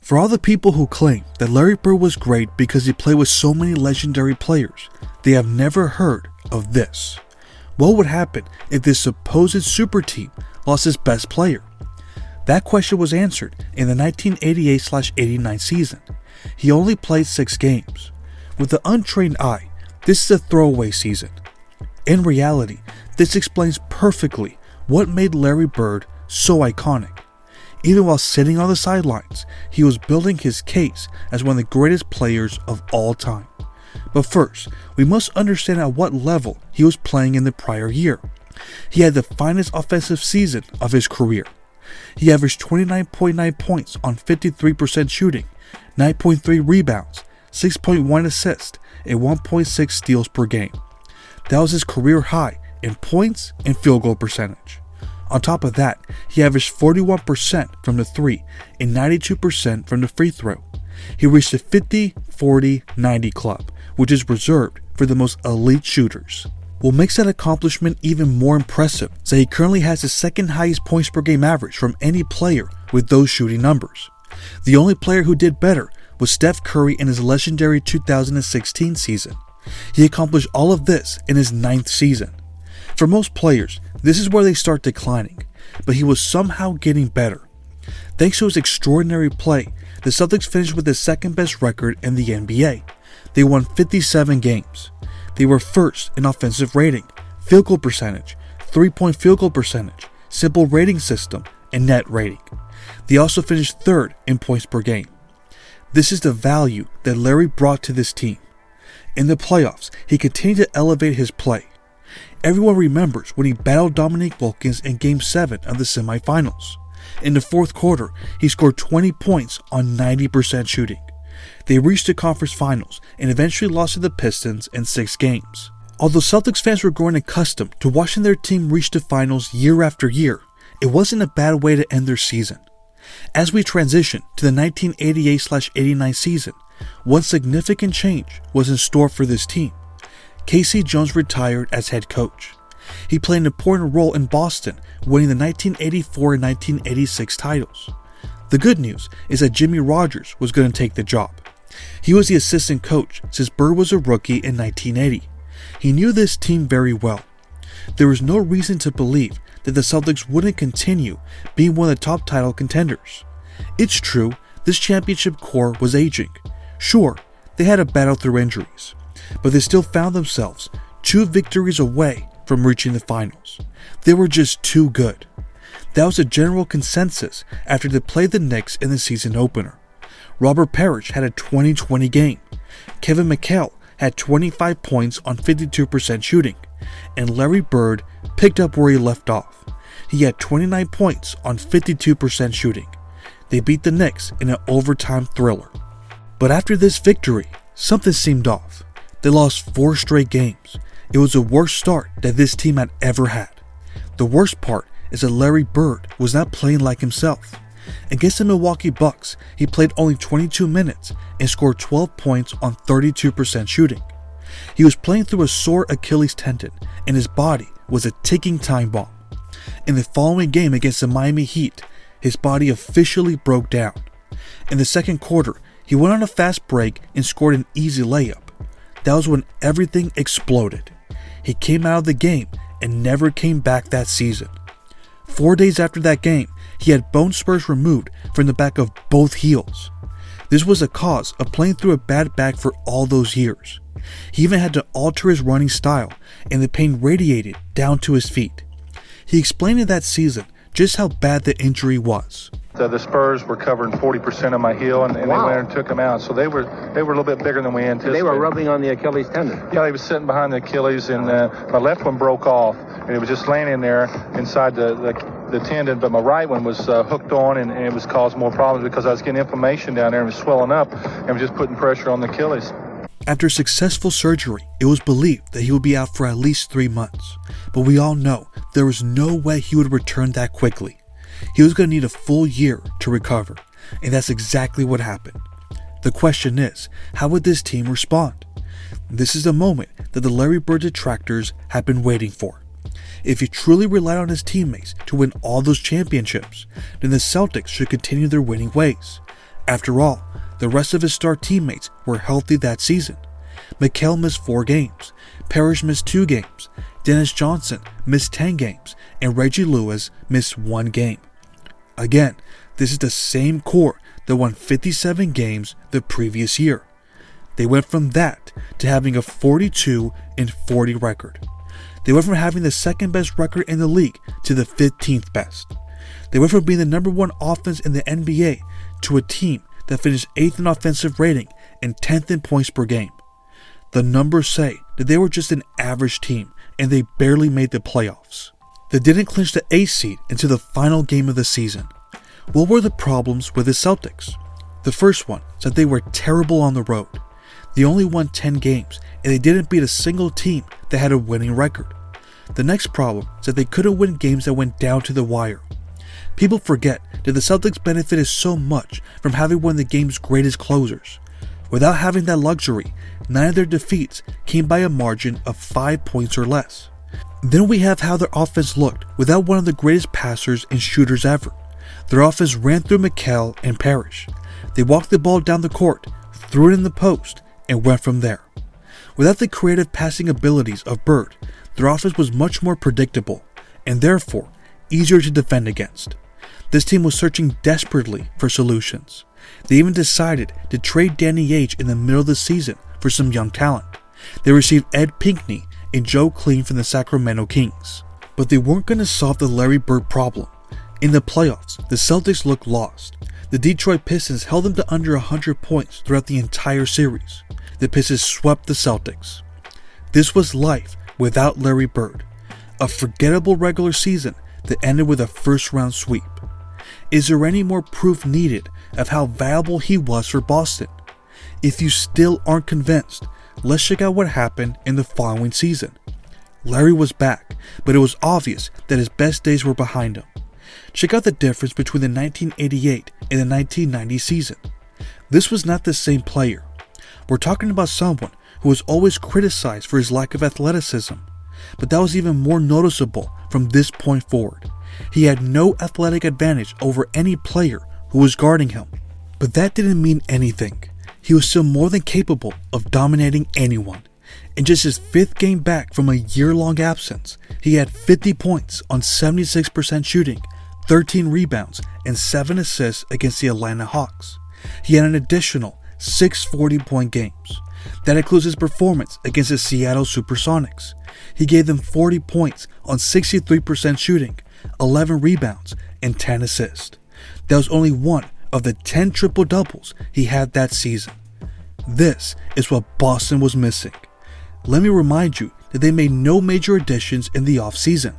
For all the people who claim that Larry Bird was great because he played with so many legendary players, they have never heard of this. What would happen if this supposed super team lost its best player? That question was answered in the 1988-89 season. He only played 6 games. With the untrained eye, this is a throwaway season. In reality, this explains perfectly what made Larry Bird so iconic. Even while sitting on the sidelines, he was building his case as one of the greatest players of all time. But first, we must understand at what level he was playing in the prior year. He had the finest offensive season of his career. He averaged 29.9 points on 53% shooting, 9.3 rebounds, 6.1 assists, and 1.6 steals per game. That was his career high in points and field goal percentage. On top of that, he averaged 41% from the 3 and 92% from the free throw. He reached the 50-40-90 club, which is reserved for the most elite shooters. What makes that accomplishment even more impressive is that he currently has the second highest points per game average from any player with those shooting numbers. The only player who did better was Steph Curry in his legendary 2016 season. He accomplished all of this in his 9th season. For most players, this is where they start declining, but he was somehow getting better. Thanks to his extraordinary play, the Celtics finished with the second best record in the NBA. They won 57 games. They were first in offensive rating, field goal percentage, 3-point field goal percentage, simple rating system, and net rating. They also finished third in points per game. This is the value that Larry brought to this team. In the playoffs, he continued to elevate his play. Everyone remembers when he battled Dominique Wilkins in Game 7 of the semifinals. In the fourth quarter, he scored 20 points on 90% shooting. They reached the conference finals and eventually lost to the Pistons in 6 games. Although Celtics fans were growing accustomed to watching their team reach the finals year after year, it wasn't a bad way to end their season. As we transition to the 1988-89 season, one significant change was in store for this team. Casey Jones retired as head coach. He played an important role in Boston, winning the 1984 and 1986 titles. The good news is that Jimmy Rogers was going to take the job. He was the assistant coach since Bird was a rookie in 1980. He knew this team very well. There was no reason to believe that the Celtics wouldn't continue being one of the top title contenders. It's true, this championship core was aging. Sure, they had to battle through injuries, but they still found themselves 2 victories away from reaching the finals. They were just too good. That was a general consensus after they played the Knicks in the season opener. Robert Parrish had a 20-20 game. Kevin McHale had 25 points on 52% shooting, and Larry Bird picked up where he left off. He had 29 points on 52% shooting. They beat the Knicks in an overtime thriller. But after this victory, something seemed off. They lost 4 straight games. It was the worst start that this team had ever had. The worst part is that Larry Bird was not playing like himself. Against the Milwaukee Bucks, he played only 22 minutes and scored 12 points on 32% shooting. He was playing through a sore Achilles tendon, and his body was a ticking time bomb. In the following game against the Miami Heat, his body officially broke down. In the second quarter, he went on a fast break and scored an easy layup. That was when everything exploded. He came out of the game and never came back that season. 4 days after that game, he had bone spurs removed from the back of both heels. This was the cause of playing through a bad back for all those years. He even had to alter his running style, and the pain radiated down to his feet. He explained in that season just how bad the injury was. The spurs were covering 40% of my heel, and Wow. they went and took them out. So they were a little bit bigger than we anticipated. They were rubbing on the Achilles tendon. Yeah, they were sitting behind the Achilles, and my left one broke off, and it was just laying in there inside the tendon. But my right one was hooked on, and it was causing more problems because I was getting inflammation down there and it was swelling up, and was just putting pressure on the Achilles. After successful surgery, it was believed that he would be out for at least 3 months. But we all know there was no way he would return that quickly. He was going to need a full year to recover, and that's exactly what happened. The question is, how would this team respond? This is the moment that the Larry Bird detractors have been waiting for. If he truly relied on his teammates to win all those championships, then the Celtics should continue their winning ways. After all, the rest of his star teammates were healthy that season. McHale missed 4 games, Parrish missed 2 games, Dennis Johnson missed 10 games, and Reggie Lewis missed 1 game. Again, this is the same core that won 57 games the previous year. They went from that to having a 42-40 record. They went from having the second best record in the league to the 15th best. They went from being the number 1 offense in the NBA to a team that finished 8th in offensive rating and 10th in points per game. The numbers say that they were just an average team and they barely made the playoffs. They didn't clinch the 8th seed until the final game of the season. What were the problems with the Celtics? The first one is that they were terrible on the road. They only won 10 games and they didn't beat a single team that had a winning record. The next problem is that they couldn't win games that went down to the wire. People forget that the Celtics benefited so much from having one of the game's greatest closers. Without having that luxury, 9 of their defeats came by a margin of 5 points or less. Then we have how their offense looked without one of the greatest passers and shooters ever. Their offense ran through McHale and Parrish. They walked the ball down the court, threw it in the post, and went from there. Without the creative passing abilities of Bird, their offense was much more predictable, and therefore easier to defend against. This team was searching desperately for solutions. They even decided to trade Danny Ainge in the middle of the season for some young talent. They received Ed Pinckney and Joe Clean from the Sacramento Kings. But they weren't going to solve the Larry Bird problem. In the playoffs, the Celtics looked lost. The Detroit Pistons held them to under 100 points throughout the entire series. The Pistons swept the Celtics. This was life without Larry Bird. A forgettable regular season that ended with a first-round sweep. Is there any more proof needed of how valuable he was for Boston? If you still aren't convinced, let's check out what happened in the following season. Larry was back, but it was obvious that his best days were behind him. Check out the difference between the 1988 and the 1990 season. This was not the same player. We're talking about someone who was always criticized for his lack of athleticism, but that was even more noticeable from this point forward. He had no athletic advantage over any player who was guarding him, but that didn't mean anything. He was still more than capable of dominating anyone. In just his 5th game back from a year-long absence, he had 50 points on 76% shooting, 13 rebounds, and 7 assists against the Atlanta Hawks. He had an additional 6 40-point games. That includes his performance against the Seattle Supersonics. He gave them 40 points on 63% shooting, 11 rebounds, and 10 assists. That was only one of the 10 triple-doubles he had that season. This is what Boston was missing. Let me remind you that they made no major additions in the offseason.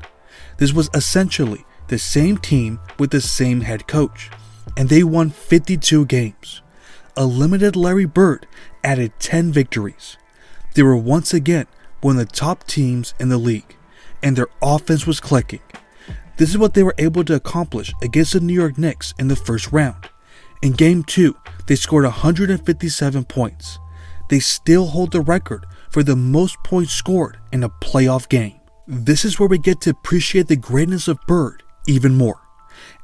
This was essentially the same team with the same head coach, and they won 52 games. A limited Larry Bird added 10 victories. They were once again one of the top teams in the league, and their offense was clicking. This is what they were able to accomplish against the New York Knicks in the first round. In Game 2, they scored 157 points. They still hold the record for the most points scored in a playoff game. This is where we get to appreciate the greatness of Bird even more.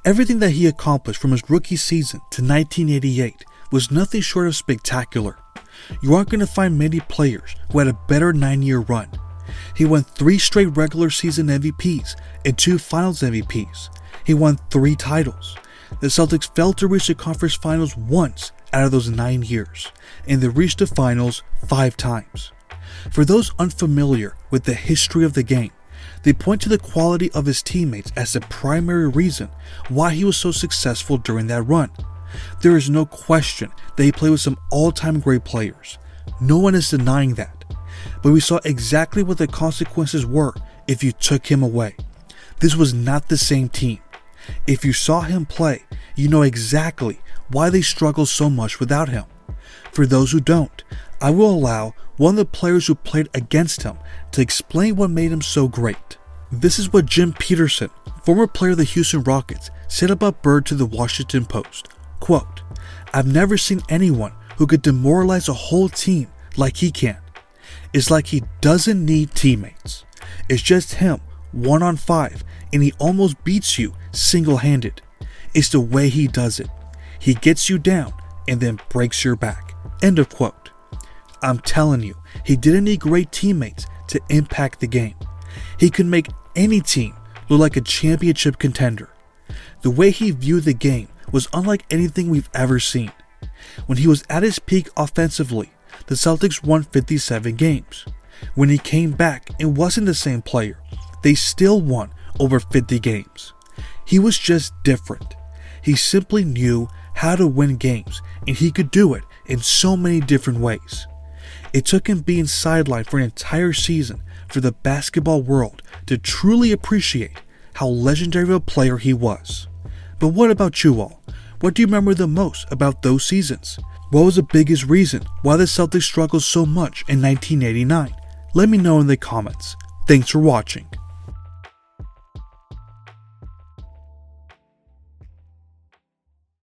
Everything that he accomplished from his rookie season to 1988 was nothing short of spectacular. You aren't going to find many players who had a better 9-year run. He won 3 straight regular season MVPs and 2 finals MVPs. He won 3 titles. The Celtics failed to reach the conference finals once out of those 9 years, and they reached the finals 5 times. For those unfamiliar with the history of the game, they point to the quality of his teammates as the primary reason why he was so successful during that run. There is no question that he played with some all-time great players. No one is denying that. But we saw exactly what the consequences were if you took him away. This was not the same team. If you saw him play, you know exactly why they struggled so much without him. For those who don't, I will allow one of the players who played against him to explain what made him so great. This is what Jim Peterson, former player of the Houston Rockets, said about Bird to the Washington Post. Quote, "I've never seen anyone who could demoralize a whole team like he can. It's like he doesn't need teammates. It's just him, 1-on-5, and he almost beats you single-handed. It's the way he does it. He gets you down and then breaks your back. End of quote. I'm telling you, he didn't need great teammates to impact the game. He could make any team look like a championship contender. The way he viewed the game was unlike anything we've ever seen. When he was at his peak offensively, the Celtics won 57 games. When he came back and wasn't the same player, they still won over 50 games. He was just different. He simply knew how to win games, and he could do it in so many different ways. It took him being sidelined for an entire season for the basketball world to truly appreciate how legendary of a player he was. But what about you all? What do you remember the most about those seasons? What was the biggest reason why the Celtics struggled so much in 1989? Let me know in the comments. Thanks for watching.